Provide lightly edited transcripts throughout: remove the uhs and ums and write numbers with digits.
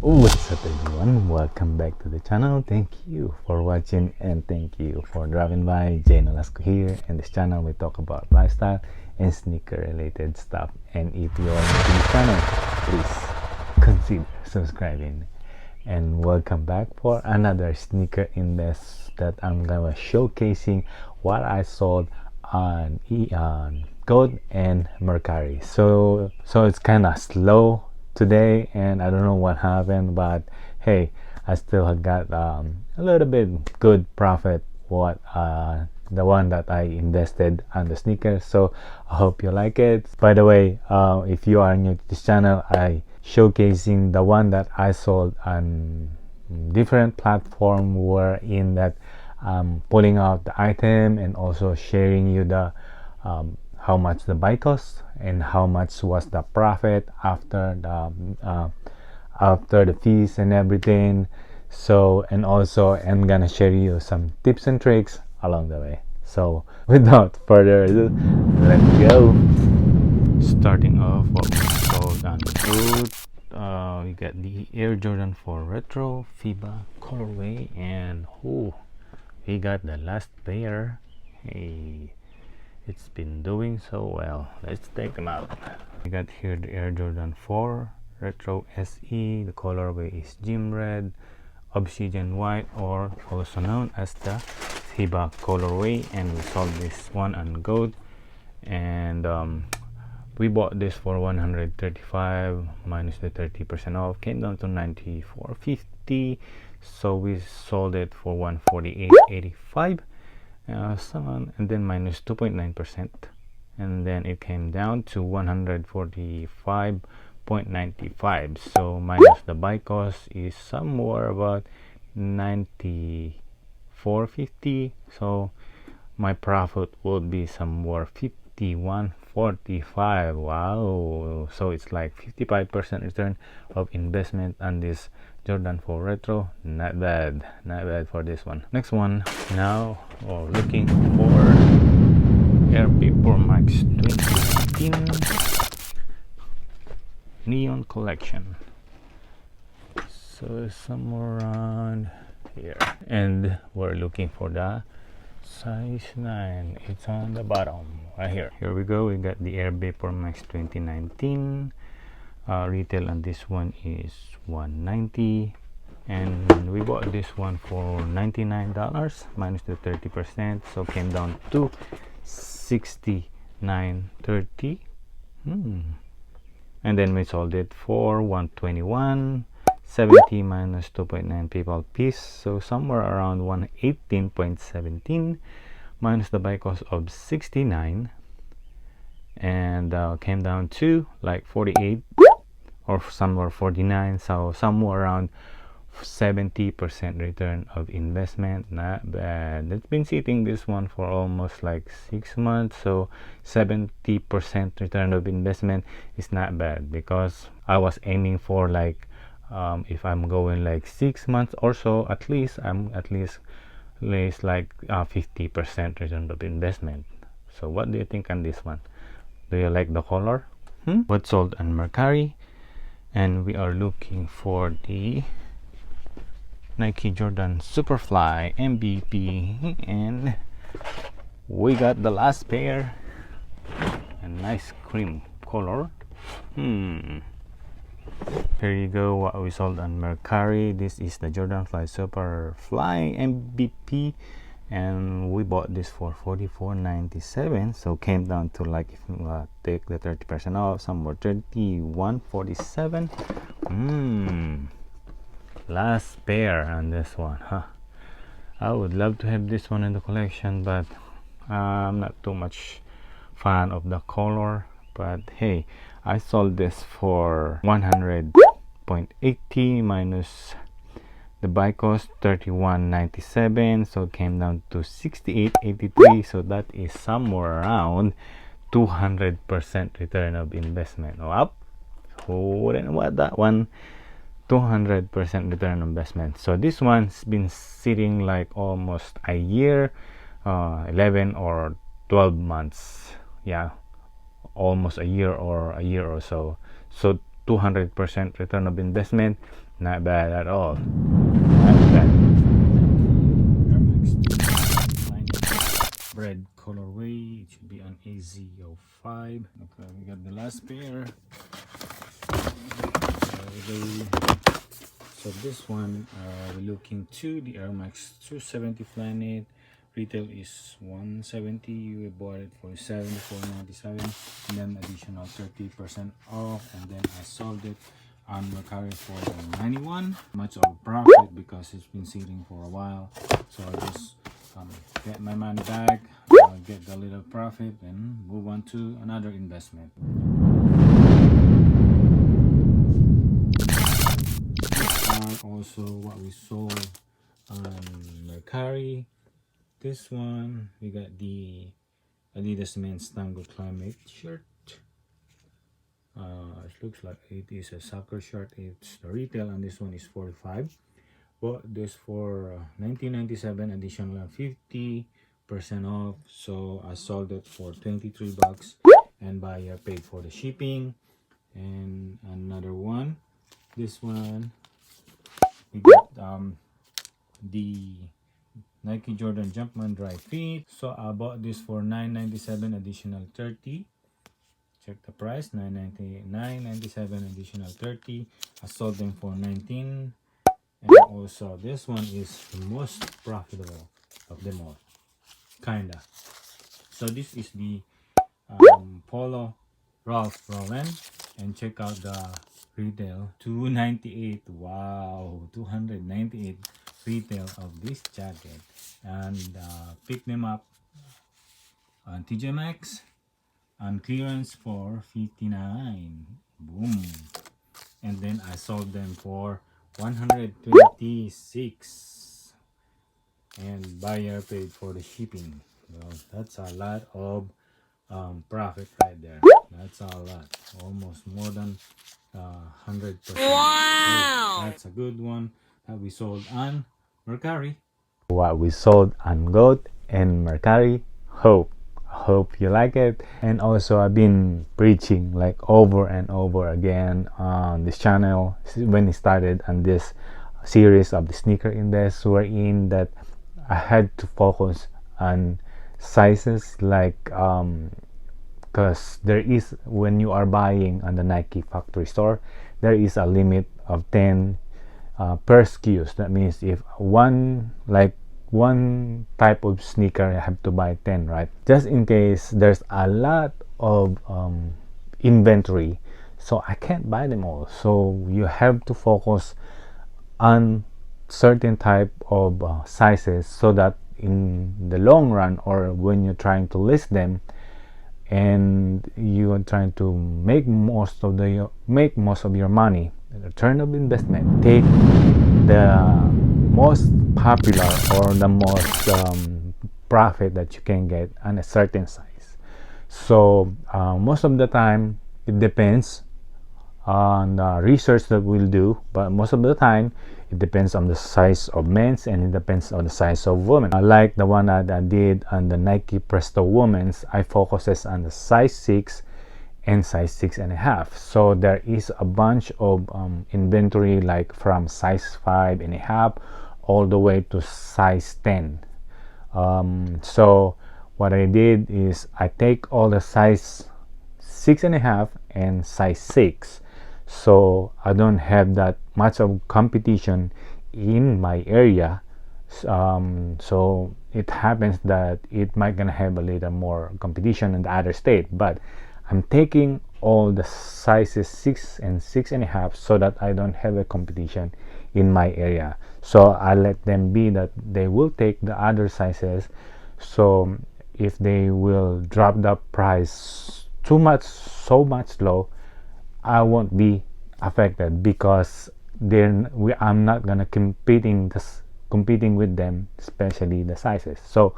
What's up everyone, welcome back to the channel. Thank you for watching and thank you for dropping by. Nolasco here. In this channel we talk about lifestyle and sneaker related stuff, and if you are new to this channel, please consider subscribing. And welcome back for another sneaker invest that I'm gonna showcasing what I sold on Code and Mercari. So it's kind of slow today, and I don't know what happened, but hey, I still got a little bit good profit what the one that I invested on the sneakers. So I hope you like it. By the way, if you are new to this channel, I showcasing the one that I sold on different platform, wherein that pulling out the item and also sharing you the how much the buy cost and how much was the profit after the fees and everything. So, and also I'm gonna share you some tips and tricks along the way. So without further ado, let's go. Starting off, what we sold on Good, we got the Air Jordan 4 Retro FIBA colorway, and we got the last pair. Hey, it's been doing so well. Let's take them out. We got here the Air Jordan 4 Retro SE. The colorway is gym red, obsidian white, or also known as the FIBA colorway, and we sold this one on Gold, and we bought this for 135 minus the 30% off, came down to 94.50. So we sold it for 148.85, and then minus 2.9%, and then it came down to 145.95. So minus the buy cost is somewhere about 94.50. So my profit would be somewhere 51.45. Wow, so it's like 55% return of investment on this Jordan 4 Retro. Not bad for this one. Next one, now looking for Air Paper Max 2019 Neon Collection. So somewhere around here, and we're looking for the size 9. It's on the bottom right here. Here we go. We got the Air Vapor Max 2019. Retail on this one is $190, and we bought this one for $99 minus the 30%, so came down to $69.30. And then we sold it for $121.70 minus 2.9 PayPal piece, so somewhere around 118.17 minus the buy cost of 69, and came down to like 48 or somewhere 49, so somewhere around 70% return of investment. Not bad. It's been sitting this one for almost like 6 months, so 70% return of investment is not bad, because I was aiming for like if I'm going like 6 months or so, at least I'm at least like 50% return of investment. So what do you think on this one? Do you like the color? What sold on Mercari, and we are looking for the Nike Jordan Superfly MVP, and we got the last pair, a nice cream color. Here you go, what we sold on Mercari. This is the Jordan Fly Superfly MVP, and we bought this for $44.97, so came down to like, if you take the 30% off, somewhere $31.47. Last pair on this one, I would love to have this one in the collection, but I'm not too much fan of the color. But hey, I sold this for $100.80 minus the buy cost $31.97, so it came down to $68.83. So that is somewhere around 200% return of investment. Up, who wouldn't want that one? 200% return on investment. So this one's been sitting like almost a year, 11 or 12 months. Yeah, almost a year or so. So 200% return of investment Not bad at all. Not bad. Bread colorway. It should be an AZ05. Okay, we got the last pair. So this one, we're looking to the Air Max 270 Planet. Retail is 170. We bought it for 74.97, and then additional 30% off, and then I sold it on MERCARI for 91. Much of profit because it's been sitting for a while. So I just get my money back, get the little profit, and move on to another investment. Also what we sold on MERCARI. This one, we got the Adidas Men's Tango Climate shirt. It looks like it is a soccer shirt. It's the retail, and this one is 45. Bought this for 1997, additional 50% off. So I sold it for 23 bucks, and buyer paid for the shipping. And another one, this one, we got the Nike Jordan Jumpman Dry Fit. So I bought this for $9.97, additional 30. Check the price, $9.97 additional 30. I sold them for 19. And also this one is the most profitable of them all, kinda. So this is the Polo Ralph Lauren, and check out the retail, $298. Wow, $298 retail of this jacket. And pick them up on TJ Maxx on clearance for $59. Boom. And then I sold them for $126, and buyer paid for the shipping. Well, that's a lot of profit right there. That's a lot, almost more than 100%. Wow, so that's a good one that we sold on MERCARI. What we sold on GOAT and MERCARI. Hope you like it. And also I've been preaching like over and over again on this channel when it started on this series of the sneaker invest, wherein that I had to focus on sizes, like because there is, when you are buying on the Nike factory store, there is a limit of 10 per SKUs. That means if one type of sneaker, I have to buy 10, right? Just in case there's a lot of inventory, so I can't buy them all. So you have to focus on certain type of sizes, so that in the long run, or when you're trying to list them and you are trying to make most of your money, the return of investment, take the most popular or the most profit that you can get on a certain size. So most of the time it depends on the research that we'll do, but most of the time it depends on the size of men's, and it depends on the size of women. Like the one that I did on the Nike Presto Women's, I focuses on the size 6 and size 6.5. So there is a bunch of inventory, like from size 5.5 all the way to size 10. So what I did is I take all the size 6.5 and size 6, so I don't have that much of competition in my area. So it happens that it might gonna have a little more competition in the other state, but I'm taking all the sizes 6 and 6.5 so that I don't have a competition in my area. So I let them be that they will take the other sizes. So if they will drop the price so much low, I won't be affected, because then I'm not gonna competing with them, especially the sizes. So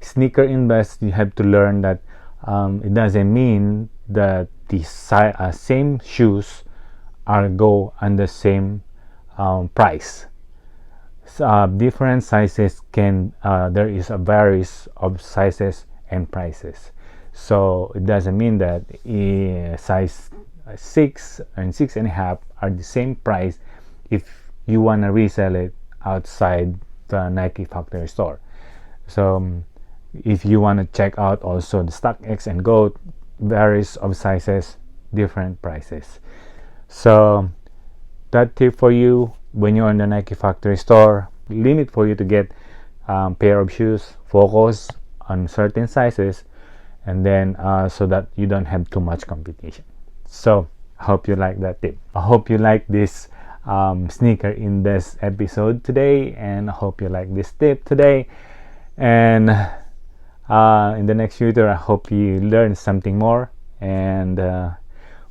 sneaker invest, you have to learn that it doesn't mean that the same shoes are go on the same price. Different sizes can there is a varies of sizes and prices. So it doesn't mean that size 6 and 6.5 are the same price if you want to resell it outside the Nike factory store. So if you want to check out also the StockX and GOAT, varies of sizes, different prices. So that tip for you: when you're in the Nike factory store, limit for you to get pair of shoes, focus on certain sizes, and then so that you don't have too much competition. So I hope you like that tip. I hope you like this sneaker in this episode today, and I hope you like this tip today. And in the next future, I hope you learn something more. And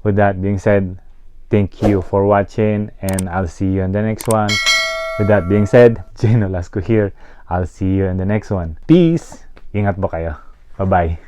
with that being said, thank you for watching, and I'll see you in the next one. With that being said, Nolasco here. I'll see you in the next one. Peace! Ingat po kayo. Bye-bye.